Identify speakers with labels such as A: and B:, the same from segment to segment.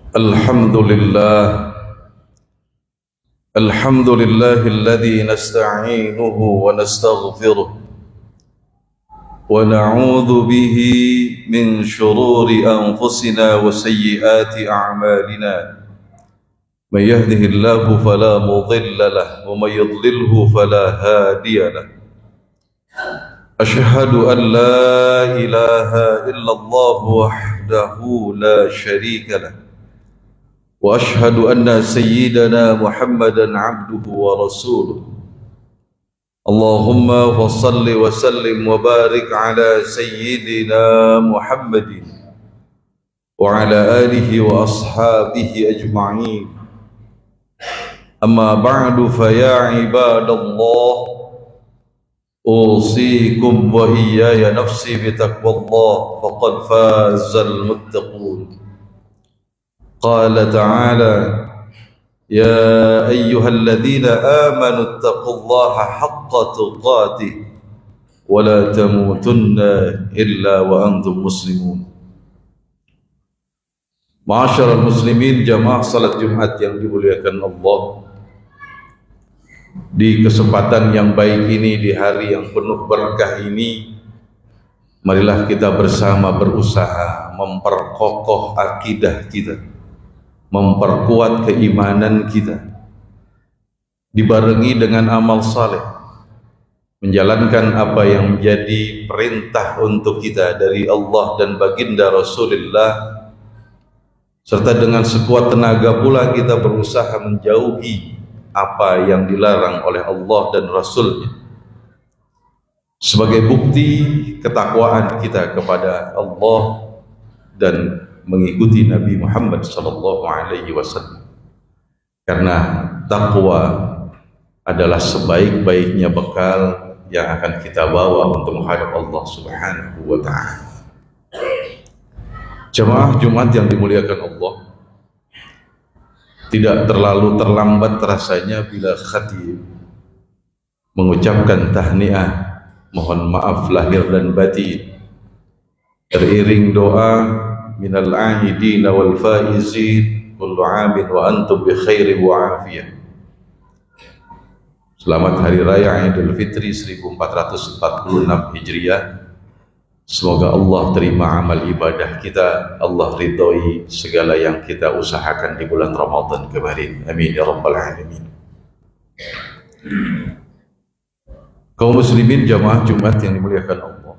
A: الحمد لله الحمد لله الذي نستعينه ونستغفره ونعوذ به من شرور أنفسنا وسيئات أعمالنا. من يهده الله فلا مضل له ومن يضلله فلا هادي له. أشهد أن لا إله إلا الله وحده لا شريك له، وأشهد أن سيدنا محمدا عبده ورسوله. اللهم صل وسلم وبارك على سيدنا محمد وعلى آله وأصحابه أجمعين. أما بعد، فيا عباد الله، أوصيكم وإياي نفسي بتقوى الله، فقد فاز المتقون. قال تعالى: يا أيها الذين آمنوا اتقوا الله حق تقاته ولا تموتن إلا وأنتم مسلمون. Ma'asyiral muslimin, jamaah salat Jumat yang dimuliakan Allah, di kesempatan yang baik ini, di hari yang penuh berkah ini, marilah kita bersama berusaha memperkokoh akidah kita, memperkuat keimanan kita, dibarengi dengan amal saleh, menjalankan apa yang menjadi perintah untuk kita dari Allah dan baginda Rasulullah, serta dengan sekuat tenaga pula kita berusaha menjauhi apa yang dilarang oleh Allah dan Rasulnya, sebagai bukti ketakwaan kita kepada Allah dan mengikuti Nabi Muhammad sallallahu alaihi wasallam. Karena takwa adalah sebaik-baiknya bekal yang akan kita bawa untuk menghadap Allah Subhanahu wa taala. Jemaah Jumat yang dimuliakan Allah, tidak terlalu terlambat rasanya bila khatib mengucapkan tahniah, mohon maaf lahir dan batin, teriring doa minal a'idin wal faizin kullu 'amin wa antum bi khairi wa afiyah. Selamat Hari Raya Idul Fitri 1446 Hijriah. Semoga Allah terima amal ibadah kita, Allah ridhoi segala yang kita usahakan di bulan Ramadan kemarin. Amin ya rabbal alamin. Kaum muslimin jamaah Jumat yang dimuliakan Allah,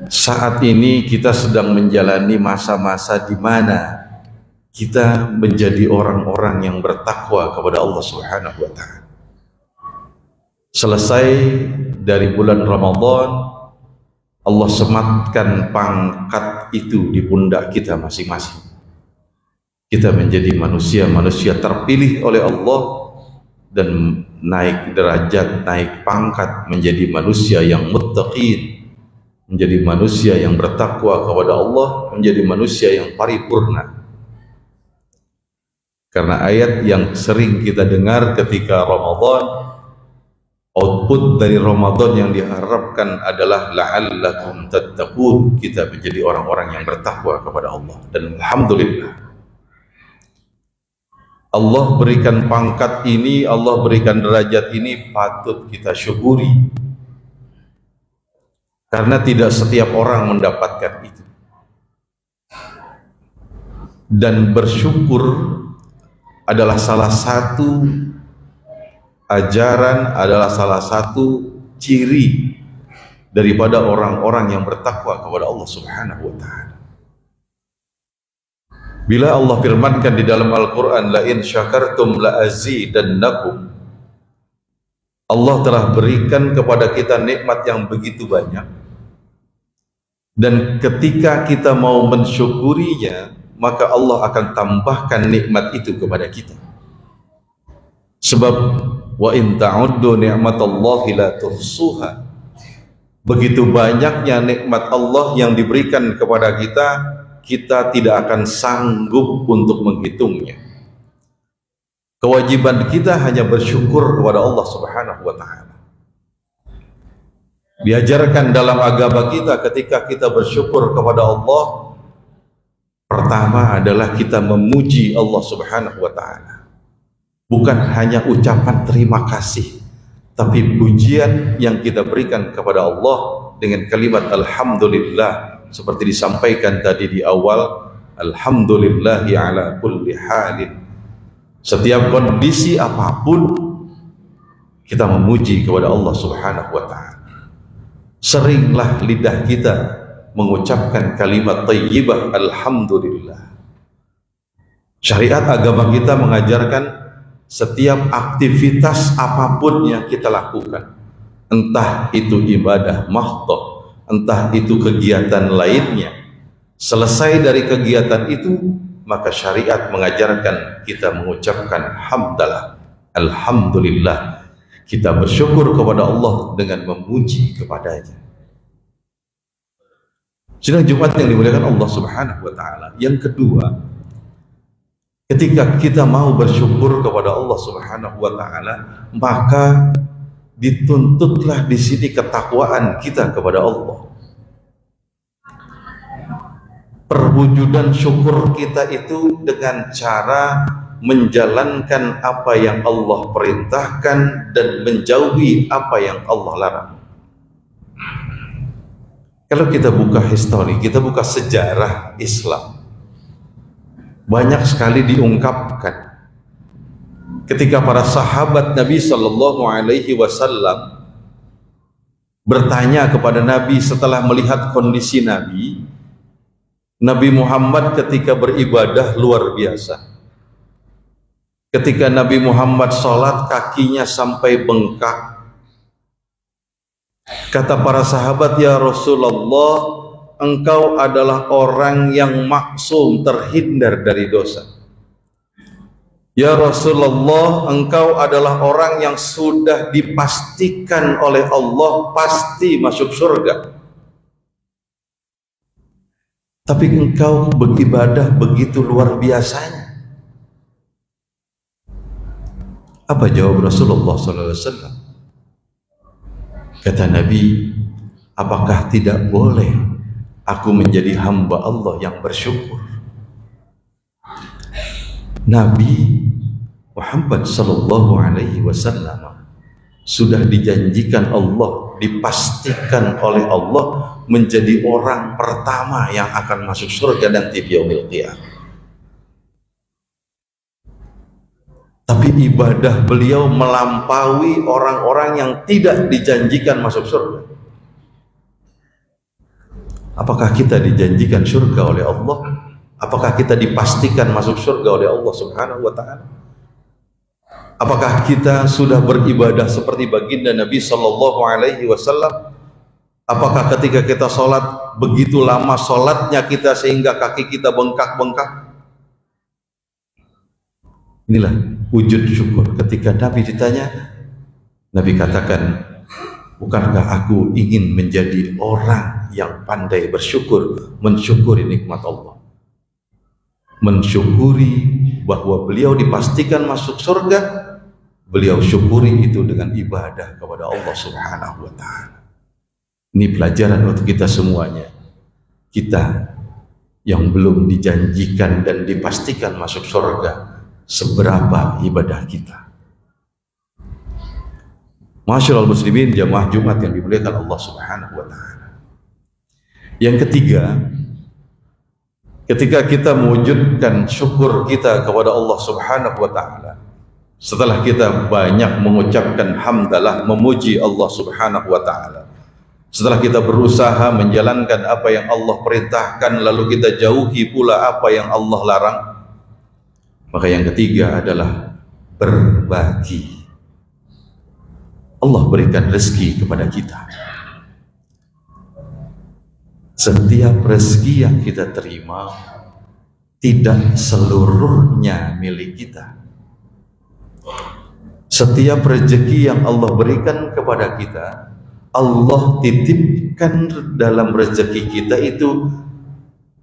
A: saat ini kita sedang menjalani masa-masa di mana kita menjadi orang-orang yang bertakwa kepada Allah Subhanahu wa taala. Selesai dari bulan Ramadan, Allah sematkan pangkat itu di pundak kita masing-masing. Kita menjadi manusia terpilih oleh Allah dan naik derajat, naik pangkat menjadi manusia yang muttaqin, menjadi manusia yang bertakwa kepada Allah, menjadi manusia yang paripurna. Karena ayat yang sering kita dengar ketika Ramadan, output dari Ramadan yang diharapkan adalah la'allakum tattaqun, kita menjadi orang-orang yang bertakwa kepada Allah. Dan alhamdulillah, Allah berikan pangkat ini, Allah berikan derajat ini, patut kita syukuri, karena tidak setiap orang mendapatkan itu. Dan bersyukur adalah salah satu ajaran, adalah salah satu ciri daripada orang-orang yang bertakwa kepada Allah Subhanahu wa taala. Bila Allah firmankan di dalam Al-Qur'an, la in syakartum la azidannakum, Allah telah berikan kepada kita nikmat yang begitu banyak, dan ketika kita mau mensyukurinya, maka Allah akan tambahkan nikmat itu kepada kita. Sebab wa in ta'uddu ni'matallahi la tuhsuha, begitu banyaknya nikmat Allah yang diberikan kepada kita, kita tidak akan sanggup untuk menghitungnya. Kewajiban kita hanya bersyukur kepada Allah Subhanahu wa taala. Diajarkan dalam agama kita, ketika kita bersyukur kepada Allah, Pertama adalah kita memuji Allah Subhanahu wa taala. Bukan hanya ucapan terima kasih, tapi pujian yang kita berikan kepada Allah dengan kalimat alhamdulillah, seperti disampaikan tadi di awal, alhamdulillahi ala kulli halin. Setiap kondisi apapun kita memuji kepada Allah Subhanahu wa taala. Seringlah lidah kita mengucapkan kalimat thayyibah alhamdulillah. Syariat agama kita mengajarkan setiap aktivitas apapun yang kita lakukan, entah itu ibadah mahdhah, entah itu kegiatan lainnya, selesai dari kegiatan itu maka syariat mengajarkan kita mengucapkan hamdalah, alhamdulillah. Kita bersyukur kepada Allah dengan memuji kepadanya. Sidang Jumat yang dimuliakan Allah Subhanahu wa taala. Yang kedua, ketika kita mau bersyukur kepada Allah Subhanahu wa taala, maka dituntutlah di sini ketakwaan kita kepada Allah. Perwujudan syukur kita itu dengan cara menjalankan apa yang Allah perintahkan dan menjauhi apa yang Allah larang. Kalau kita buka histori, kita buka sejarah Islam, banyak sekali diungkapkan ketika para sahabat Nabi Shallallahu Alaihi Wasallam bertanya kepada Nabi setelah melihat kondisi Nabi Muhammad ketika beribadah luar biasa. Ketika Nabi Muhammad sholat kakinya sampai bengkak. Kata para sahabat, ya Rasulullah, engkau adalah orang yang maksum, terhindar dari dosa. Ya Rasulullah, engkau adalah orang yang sudah dipastikan oleh Allah pasti masuk surga. Tapi engkau beribadah begitu luar biasanya. Apa jawab Rasulullah SAW? Kata Nabi, apakah tidak boleh aku menjadi hamba Allah yang bersyukur? Nabi Muhammad Sallallahu Alaihi Wasallam sudah dijanjikan Allah, dipastikan oleh Allah menjadi orang pertama yang akan masuk surga nanti di yaumil qiyamah. Tapi ibadah beliau melampaui orang-orang yang tidak dijanjikan masuk surga. Apakah kita dijanjikan surga oleh Allah? Apakah kita dipastikan masuk surga oleh Allah Subhanahu wa taala? Apakah kita sudah beribadah seperti baginda Nabi Sallallahu Alaihi Wasallam? Apakah ketika kita sholat begitu lama sholatnya kita sehingga kaki kita bengkak-bengkak? Inilah wujud syukur. Ketika Nabi ditanya, Nabi katakan, bukankah aku ingin menjadi orang yang pandai bersyukur, mensyukuri nikmat Allah, mensyukuri bahwa beliau dipastikan masuk surga, beliau syukuri itu dengan ibadah kepada Allah Subhanahu wa taala. Ini pelajaran untuk kita semuanya. Kita yang belum dijanjikan dan dipastikan masuk surga, seberapa ibadah kita. Masyaallah muslimin, jamaah Jumat yang dimuliakan Allah Subhanahu wa taala. Yang ketiga, ketika kita mewujudkan syukur kita kepada Allah Subhanahu wa taala, setelah kita banyak mengucapkan hamdalah, memuji Allah Subhanahu wa taala, setelah kita berusaha menjalankan apa yang Allah perintahkan, lalu kita jauhi pula apa yang Allah larang, maka yang ketiga adalah berbagi. Allah berikan rezeki kepada kita. Setiap rezeki yang kita terima tidak seluruhnya milik kita. Setiap rezeki yang Allah berikan kepada kita, Allah titipkan dalam rezeki kita itu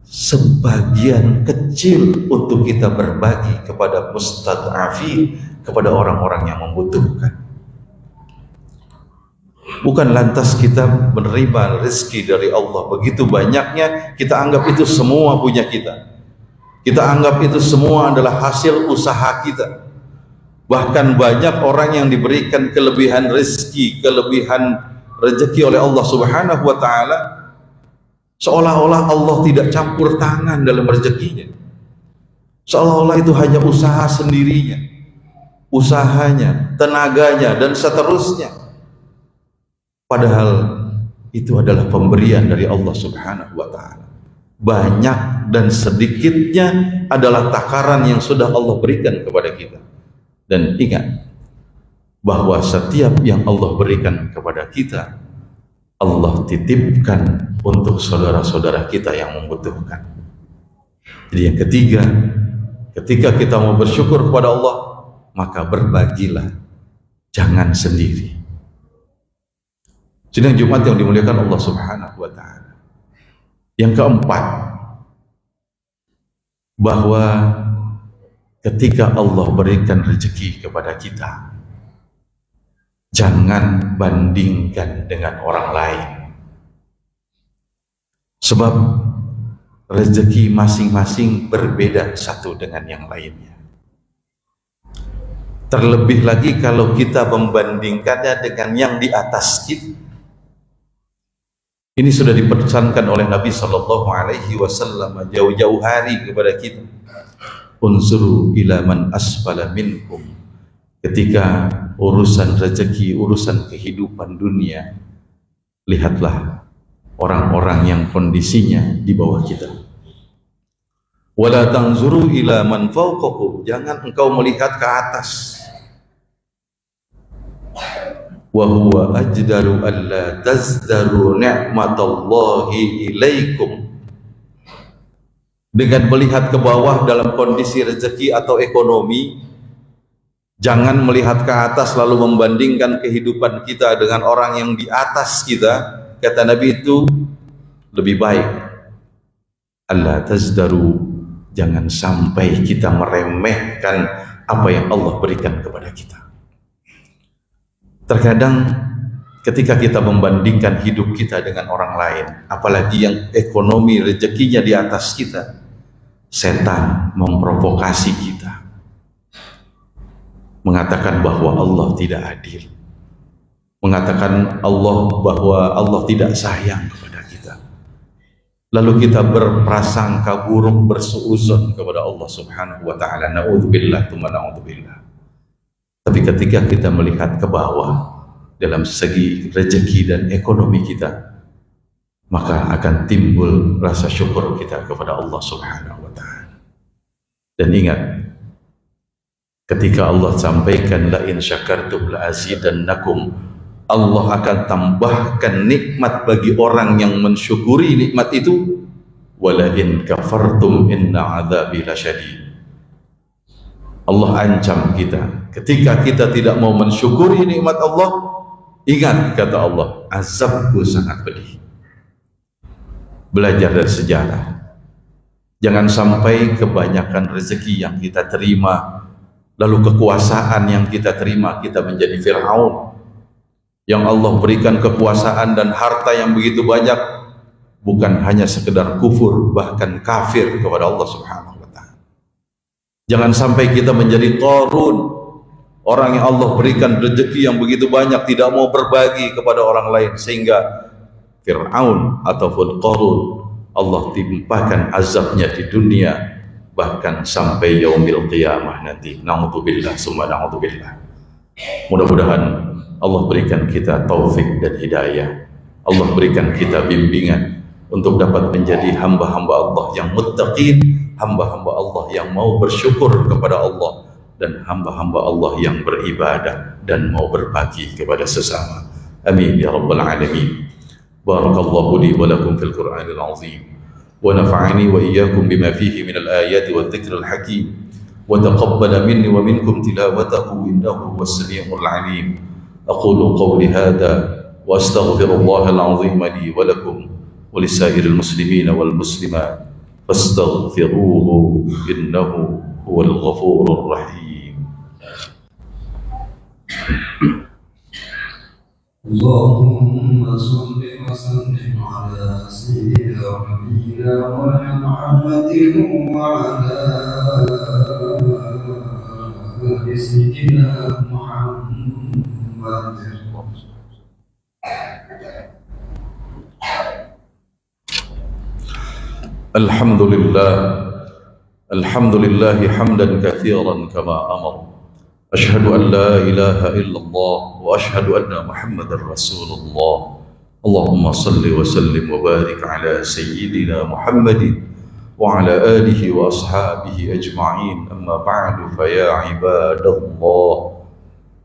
A: sebagian kecil untuk kita berbagi kepada mustad'afin, kepada orang-orang yang membutuhkan. Bukan lantas kita menerima rezeki dari Allah begitu banyaknya kita anggap itu semua punya kita. Kita anggap itu semua adalah hasil usaha kita. Bahkan banyak orang yang diberikan kelebihan rezeki, kelebihan rezeki oleh Allah Subhanahu wa taala, seolah-olah Allah tidak campur tangan dalam rezekinya. Seolah-olah itu hanya usaha sendirinya, usahanya, tenaganya, dan seterusnya. Padahal itu adalah pemberian dari Allah Subhanahu wa taala. Banyak dan sedikitnya adalah takaran yang sudah Allah berikan kepada kita. Dan ingat bahwa setiap yang Allah berikan kepada kita, Allah titipkan untuk saudara-saudara kita yang membutuhkan. Jadi yang ketiga, ketika kita mau bersyukur kepada Allah, maka berbagilah, jangan sendiri. Sidang Jumat yang dimuliakan Allah Subhanahu wa taala. Yang keempat, bahwa ketika Allah berikan rezeki kepada kita, jangan bandingkan dengan orang lain. Sebab rezeki masing-masing berbeda satu dengan yang lainnya. Terlebih lagi kalau kita membandingkannya dengan yang di atas kita. Ini sudah dipesankan oleh Nabi Sallallahu Alaihi Wasallam jauh-jauh hari kepada kita. Unsuru ila man asfala minkum. Ketika urusan rezeki, urusan kehidupan dunia, lihatlah orang-orang yang kondisinya di bawah kita. Wala tanzuru ila man fawqakum. Jangan engkau melihat ke atas. Wa huwa ajdaru alla tazdaru ni'matallahi ilaikum. Dengan melihat ke bawah dalam kondisi rezeki atau ekonomi, jangan melihat ke atas lalu membandingkan kehidupan kita dengan orang yang di atas kita. Kata Nabi, itu lebih baik alla tazdaru, jangan sampai kita meremehkan apa yang Allah berikan kepada kita. Terkadang ketika kita membandingkan hidup kita dengan orang lain, apalagi yang ekonomi rezekinya di atas kita, setan memprovokasi kita, mengatakan bahwa Allah tidak adil, mengatakan bahwa Allah tidak sayang kepada kita. Lalu kita berprasangka buruk, bersuuzon kepada Allah Subhanahu wa taala. Na'udzubillah, tsumma na'udzubillah. Tapi ketika kita melihat ke bawah dalam segi rezeki dan ekonomi kita, maka akan timbul rasa syukur kita kepada Allah Subhanahu wa taala. Dan ingat, ketika Allah sampaikan la in syakartum la azidannakum, Allah akan tambahkan nikmat bagi orang yang mensyukuri nikmat itu. Wala in kafartum inna adzabi lasyadid. Allah ancam kita, ketika kita tidak mau mensyukuri nikmat Allah, ingat kata Allah, azabku sangat pedih. Belajar dari sejarah. Jangan sampai kebanyakan rezeki yang kita terima, lalu kekuasaan yang kita terima, kita menjadi Fir'aun. Yang Allah berikan kekuasaan dan harta yang begitu banyak, bukan hanya sekedar kufur, bahkan kafir kepada Allah Subhanahu. Jangan sampai kita menjadi Qarun, orang yang Allah berikan rezeki yang begitu banyak, tidak mau berbagi kepada orang lain, sehingga Fir'aun ataupun Qarun Allah timpakan azabnya di dunia, bahkan sampai yaumil qiyamah nanti. Na'udzubillah, summa na'udzubillah. Mudah-mudahan Allah berikan kita taufik dan hidayah. Allah berikan kita bimbingan untuk dapat menjadi hamba-hamba Allah yang muttaqin, hamba-hamba Allah yang mau bersyukur kepada Allah, dan hamba-hamba Allah yang beribadah dan mau berbagi kepada sesama. Amin ya rabbal alamin. Barakallahu li wa lakum fil Qur'anil azim, wa nafa'ani wa iyyakum bima fihi minal ayati wa dhikril hakim, wa taqabbala minni wa minkum tilawatahu innahu was-sami'ul alim. Aqulu qawli hadha wa astaghfirullahal azim li wa lakum wa lisairil muslimina wal muslimat fastaghfiruhu innahu huwal ghafurur rahim.
B: اللهم صل وسلم على سيدنا ونبينا محمد وعلى آل سيدنا محمد.
A: الحمد لله، الحمد لله حمدا كثيرا كما أمر. أشهد أن لا إله إلا الله وأشهد أن محمدا رسول الله. اللهم صل وسلم وبارك على سيدنا محمد وعلى آله وأصحابه أجمعين. أما بعد، فيا عباد الله،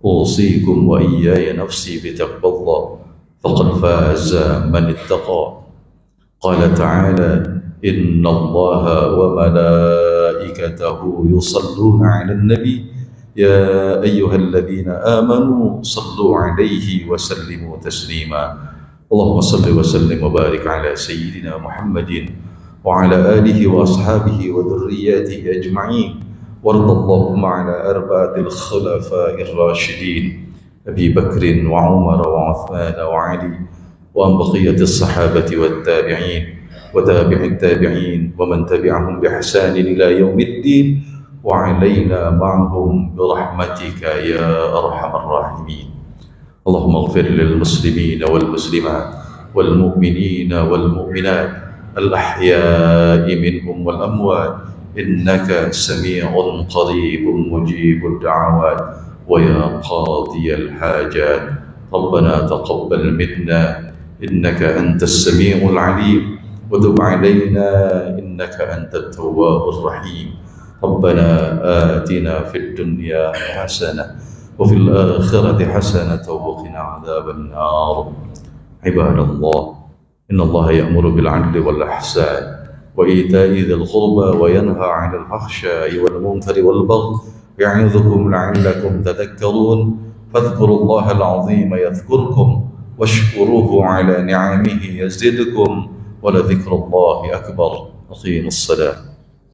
A: أوصيكم وإياي نفسي بتقوى الله، فقد فاز من اتقى. قال تعالى: إن الله وملائكته يصلون على النبي يا أيها الذين آمنوا صلوا عليه وسلموا تسليما. اللهم صل وسلم وبارك على سيدنا محمد وعلى آله وأصحابه وذرياته أجمعين. وارض اللهم على أربعة الخلفاء الراشدين أبي بكر وعمر وعثمان وعلي، وعن بقية الصحابة والتابعين وتابع التابعين ومن تبعهم بإحسان إلى يوم الدين، وعلينا معهم برحمتك يا أرحم الراحمين. اللهم اغفر للمسلمين والمسلمات والمؤمنين والمؤمنات الأحياء منهم والأموات، إنك سميع قريب مجيب الدعوات ويا قاضي الحاجات. ربنا تقبل منا إنك أنت السميع العليم، وتب علينا إنك أنت التواب الرحيم. ربنا آتنا في الدنيا حسنة وفي الآخرة حسنة وقنا عذاب النار. عباد الله، إن الله يأمر بالعدل والإحسان وإيتاء ذي القربى وينهى عن الفحشاء والمنكر والبغي يعظكم لعلكم تذكرون. فاذكروا الله العظيم يذكركم واشكروه على نعمه يزدكم ولذكر الله أكبر. أقيموا الصلاة.